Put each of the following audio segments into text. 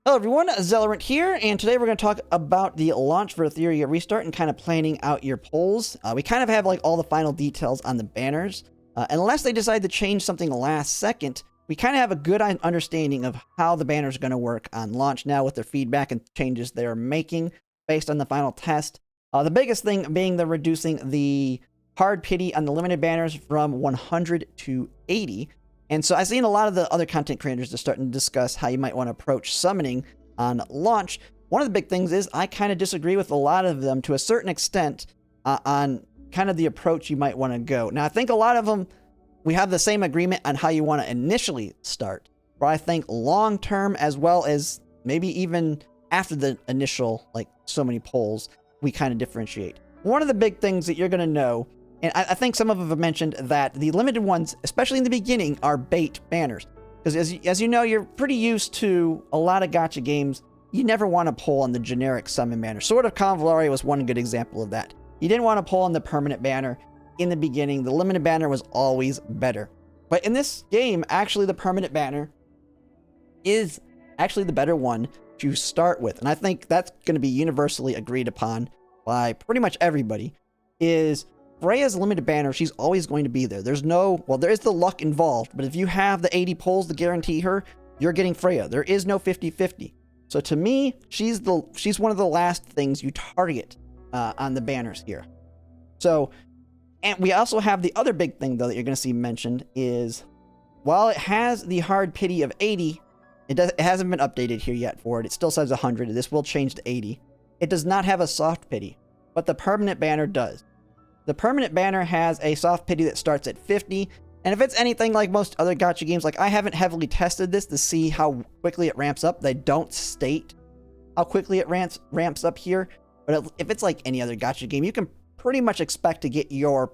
Hello everyone, Zellerant here, and today we're going to talk about the launch for Etheria restart and kind of planning out your polls. We kind of have like all the final details on the banners. Unless they decide to change something last second, we kind of have a good understanding of how the banners are going to work on launch now with their feedback and changes they're making based on the final test. The biggest thing being they're reducing the hard pity on the limited banners from 100 to 80. And so I've seen a lot of the other content creators just starting to discuss how you might want to approach summoning on launch. One of the big things is I kind of disagree with a lot of them to a certain extent on kind of the approach you might want to go. Now, I think a lot of them, we have the same agreement on how you want to initially start. But I think long term, as well as maybe even after the initial, like so many polls, we kind of differentiate. One of the big things that you're going to know, and I think some of them have mentioned that the limited ones, especially in the beginning, are bait banners. Because as you know, you're pretty used to a lot of gacha games. You never want to pull on the generic summon banner. Sword of Convalaria was one good example of that. You didn't want to pull on the permanent banner in the beginning. The limited banner was always better. But in this game, actually, the permanent banner is actually the better one to start with. And I think that's going to be universally agreed upon by pretty much everybody, is Freya's limited banner. She's always going to be there. There's no, well, there is the luck involved, but if you have the 80 pulls to guarantee her, you're getting Freya. There is no 50-50. So to me, she's one of the last things you target on the banners here. So, and we also have the other big thing, though, that you're going to see mentioned is, while it has the hard pity of 80, it hasn't been updated here yet for it. It still says 100. This will change to 80. It does not have a soft pity, but the permanent banner does. The permanent banner has a soft pity that starts at 50, and if it's anything like most other gacha games, like I haven't heavily tested this to see how quickly it ramps up. They don't state how quickly it ramps up here, but if it's like any other gacha game, you can pretty much expect to get your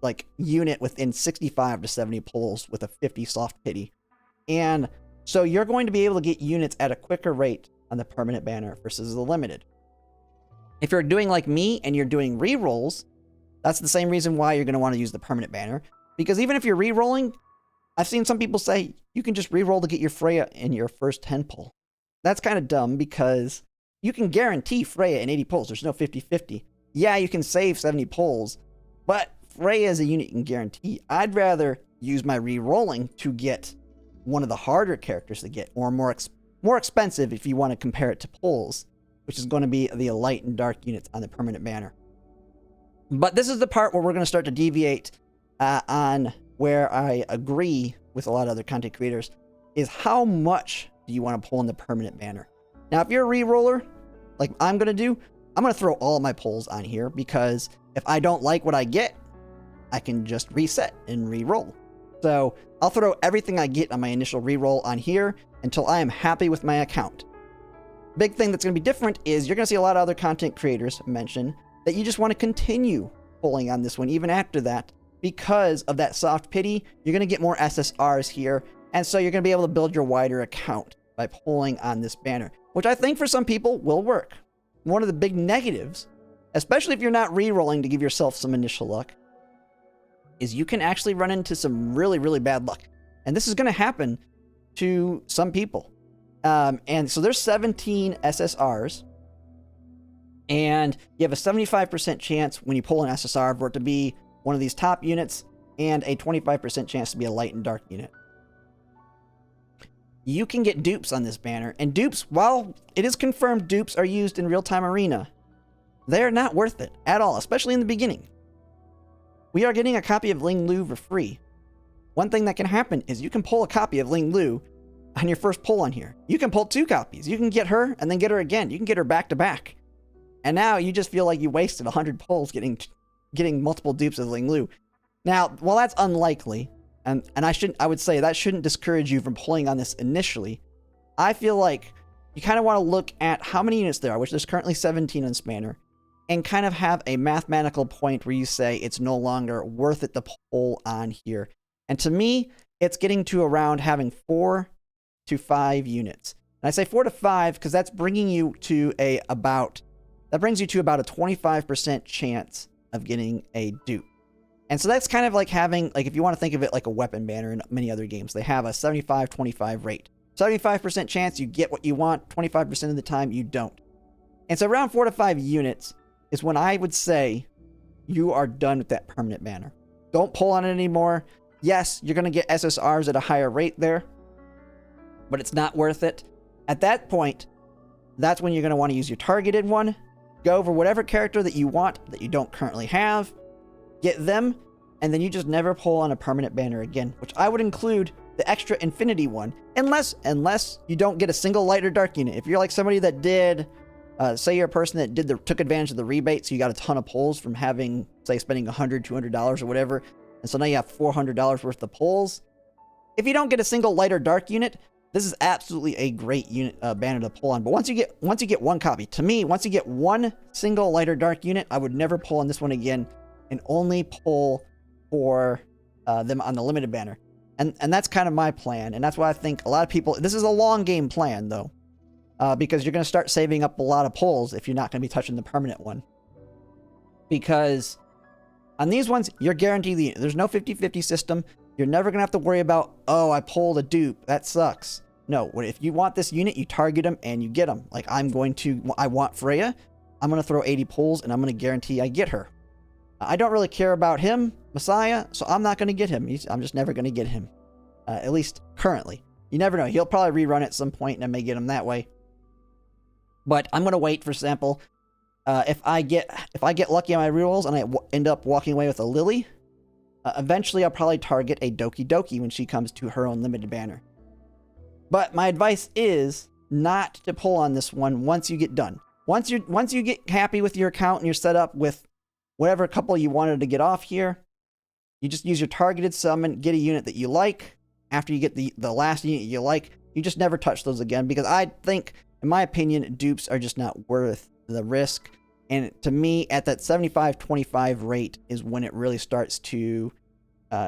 like unit within 65 to 70 pulls with a 50 soft pity. And so you're going to be able to get units at a quicker rate on the permanent banner versus the limited. If you're doing like me and you're doing rerolls, that's the same reason why you're going to want to use the permanent banner. Because even if you're rerolling, I've seen some people say you can just reroll to get your Freya in your first 10 pull. That's kind of dumb because you can guarantee Freya in 80 pulls. There's no 50-50. Yeah, you can save 70 pulls, but Freya is a unit you can guarantee. I'd rather use my rerolling to get one of the harder characters to get, or more expensive if you want to compare it to pulls, which is going to be the light and dark units on the permanent banner. But this is the part where we're going to start to deviate on where I agree with a lot of other content creators, is how much do you want to pull in the permanent banner? Now, if you're a reroller, like I'm going to do, I'm going to throw all my pulls on here, because if I don't like what I get, I can just reset and re-roll. So I'll throw everything I get on my initial re-roll on here until I am happy with my account. Big thing that's going to be different is you're going to see a lot of other content creators mention that you just want to continue pulling on this one even after that, because of that soft pity. You're going to get more SSRs here, and so you're going to be able to build your wider account by pulling on this banner, which I think for some people will work. One of the big negatives, especially if you're not re-rolling to give yourself some initial luck, is you can actually run into some really, really bad luck. And this is going to happen to some people. And so there's 17 SSRs, and you have a 75% chance when you pull an SSR for it to be one of these top units, and a 25% chance to be a light and dark unit. You can get dupes on this banner, and dupes, while it is confirmed dupes are used in real-time arena, they're not worth it at all, especially in the beginning. We are getting a copy of Ling Lu for free. One thing that can happen is you can pull a copy of Ling Lu on your first pull on here. You can pull 2 copies. You can get her and then get her again. You can get her back to back. And now you just feel like you wasted 100 pulls getting multiple dupes of Ling Lu. Now, while that's unlikely, and I would say that shouldn't discourage you from pulling on this initially, I feel like you kind of want to look at how many units there are, which there's currently 17 on Spanner, and kind of have a mathematical point where you say it's no longer worth it to pull on here. And to me, it's getting to around having 4 to 5 units. And I say 4 to 5 because that's bringing you to about a 25% chance of getting a dupe. And so that's kind of like having, like, if you want to think of it like a weapon banner in many other games, they have a 75-25 rate. 75% chance you get what you want, 25% of the time you don't. And so around 4 to 5 units is when I would say you are done with that permanent banner. Don't pull on it anymore. Yes, you're going to get SSRs at a higher rate there, but it's not worth it. At that point, that's when you're going to want to use your targeted one. Go over whatever character that you want that you don't currently have. Get them, and then you just never pull on a permanent banner again, which I would include the extra infinity one, unless you don't get a single light or dark unit. If you're like somebody that did, say you're a person that took advantage of the rebate, so you got a ton of pulls from having, say, spending $100, $200 or whatever, and so now you have $400 worth of pulls. If you don't get a single light or dark unit, this is absolutely a great unit banner to pull on. But once you get one copy, to me, once you get one single light or dark unit, I would never pull on this one again, and only pull for them on the limited banner. And that's kind of my plan, and that's why I think a lot of people, this is a long game plan though, because you're going to start saving up a lot of pulls if you're not going to be touching the permanent one. Because on these ones, you're guaranteed there's no 50-50 system. You're never going to have to worry about, oh, I pulled a dupe, that sucks. No, if you want this unit, you target them and you get them. Like I want Freya, I'm going to throw 80 pulls and I'm going to guarantee I get her. I don't really care about him, Messiah, so I'm not going to get him. I'm just never going to get him. At least currently. You never know. He'll probably rerun at some point and I may get him that way. But I'm going to wait, for example, if I get lucky on my rerolls and I end up walking away with a Lily, eventually I'll probably target a Doki Doki when she comes to her own limited banner. But my advice is not to pull on this one once you get done. Once you get happy with your account and you're set up with whatever couple you wanted to get off here, you just use your targeted summon, get a unit that you like. After you get the last unit you like, you just never touch those again, because I think, in my opinion, dupes are just not worth the risk. And to me, at that 75-25 rate is when it really starts to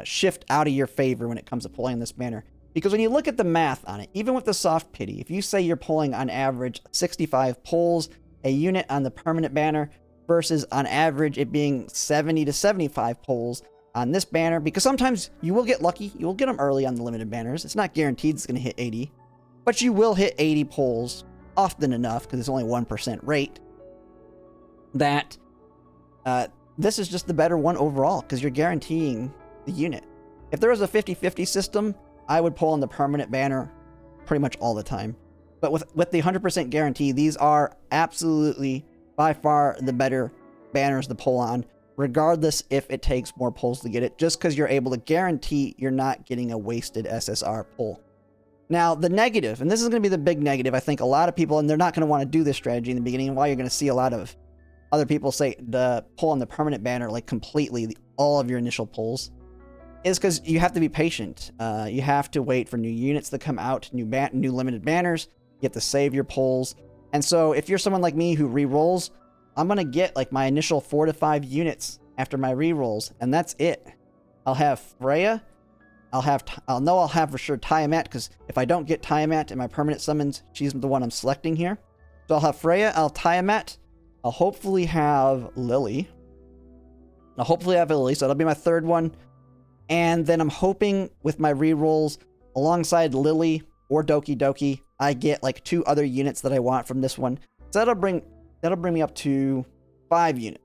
shift out of your favor when it comes to pulling this banner. Because when you look at the math on it, even with the soft pity, if you say you're pulling on average 65 pulls a unit on the permanent banner, versus on average it being 70 to 75 pulls on this banner, because sometimes you will get lucky, you will get them early on the limited banners. It's not guaranteed it's going to hit 80, but you will hit 80 pulls often enough, because it's only 1% rate, that this is just the better one overall, because you're guaranteeing the unit. If there was a 50-50 system, I would pull on the permanent banner pretty much all the time. But with the 100% guarantee, these are absolutely by far the better banners to pull on, regardless if it takes more pulls to get it, just because you're able to guarantee you're not getting a wasted SSR pull. Now, the negative, and this is going to be the big negative, I think a lot of people, and they're not going to want to do this strategy in the beginning, and why you're going to see a lot of other people say the pull on the permanent banner, like completely, all of your initial pulls, is because you have to be patient. You have to wait for new units to come out, new limited banners. You have to save your pulls. And so if you're someone like me who re-rolls, I'm going to get like my initial 4 to 5 units after my re-rolls, and that's it. I'll have Freya. I'll have for sure Tiamat, because if I don't get Tiamat in my permanent summons, she's the one I'm selecting here. So I'll have Freya, I'll Tiamat, I'll hopefully have Lily. So that'll be my third one. And then I'm hoping with my re-rolls, alongside Lily or Doki Doki, I get like 2 other units that I want from this one. So that'll bring me up to 5 units.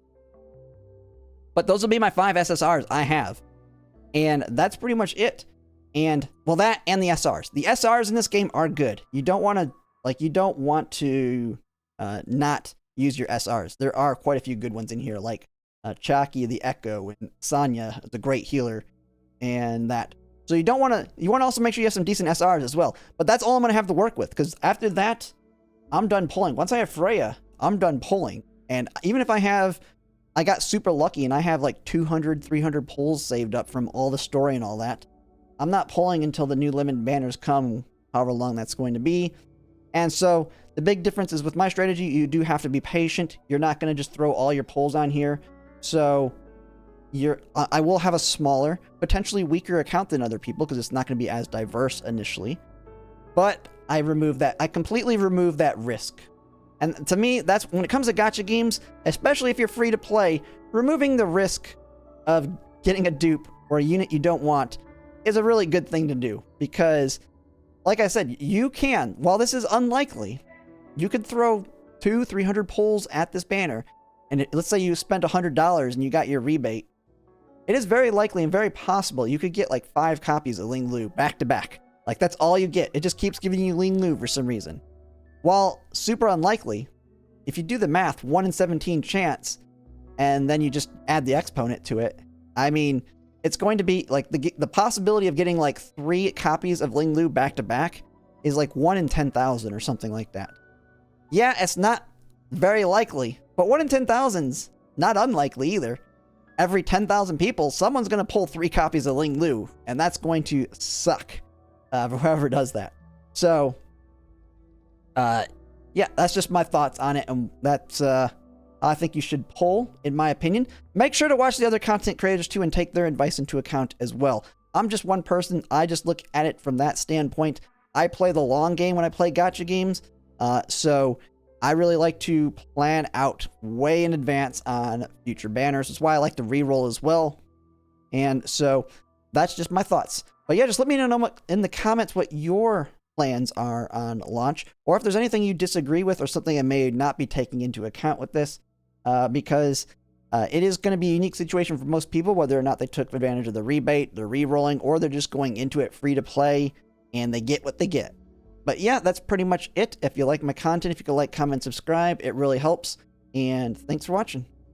But those will be my 5 SSRs I have. And that's pretty much it. And, well, that and the SRs. The SRs in this game are good. You don't want to not use your SRs. There are quite a few good ones in here, like Chaki the Echo and Sanya, the great healer, and that. So you want to also make sure you have some decent SRs as well. But that's all I'm going to have to work with, because after that, I'm done pulling. Once I have Freya, I'm done pulling. And even if I got super lucky and I have like 200, 300 pulls saved up from all the story and all that, I'm not pulling until the new limited banners come, however long that's going to be. And so the big difference is with my strategy, you do have to be patient. You're not going to just throw all your pulls on here. So I will have a smaller, potentially weaker account than other people, because it's not going to be as diverse initially. But I completely remove that risk. And to me, that's when it comes to gacha games, especially if you're free to play, removing the risk of getting a dupe or a unit you don't want is a really good thing to do, because like I said, you can, while this is unlikely, you could throw 200-300 pulls at this banner, and let's say you spent $100 and you got your rebate. It is very likely and very possible you could get like 5 copies of Ling Lu back to back. Like, that's all you get. It just keeps giving you Ling Lu for some reason. While super unlikely, if you do the math, 1 in 17 chance, and then you just add the exponent to it, I mean, it's going to be like the possibility of getting like 3 copies of Ling Lu back to back is like 1 in 10,000 or something like that. Yeah, it's not very likely, but 1 in 10,000's not unlikely either. Every 10,000 people, someone's going to pull 3 copies of Ling Lu, and that's going to suck for whoever does that. So, yeah, that's just my thoughts on it, and that's I think you should pull, in my opinion. Make sure to watch the other content creators too and take their advice into account as well. I'm just one person. I just look at it from that standpoint. I play the long game when I play gacha games, so I really like to plan out way in advance on future banners. That's why I like to reroll as well. And so that's just my thoughts. But yeah, just let me know in the comments what your plans are on launch, or if there's anything you disagree with or something I may not be taking into account with this, because it is going to be a unique situation for most people, whether or not they took advantage of the rebate, the re-rolling, or they're just going into it free to play and they get what they get. But yeah, that's pretty much it. If you like my content, if you could like, comment, subscribe, it really helps. And thanks for watching.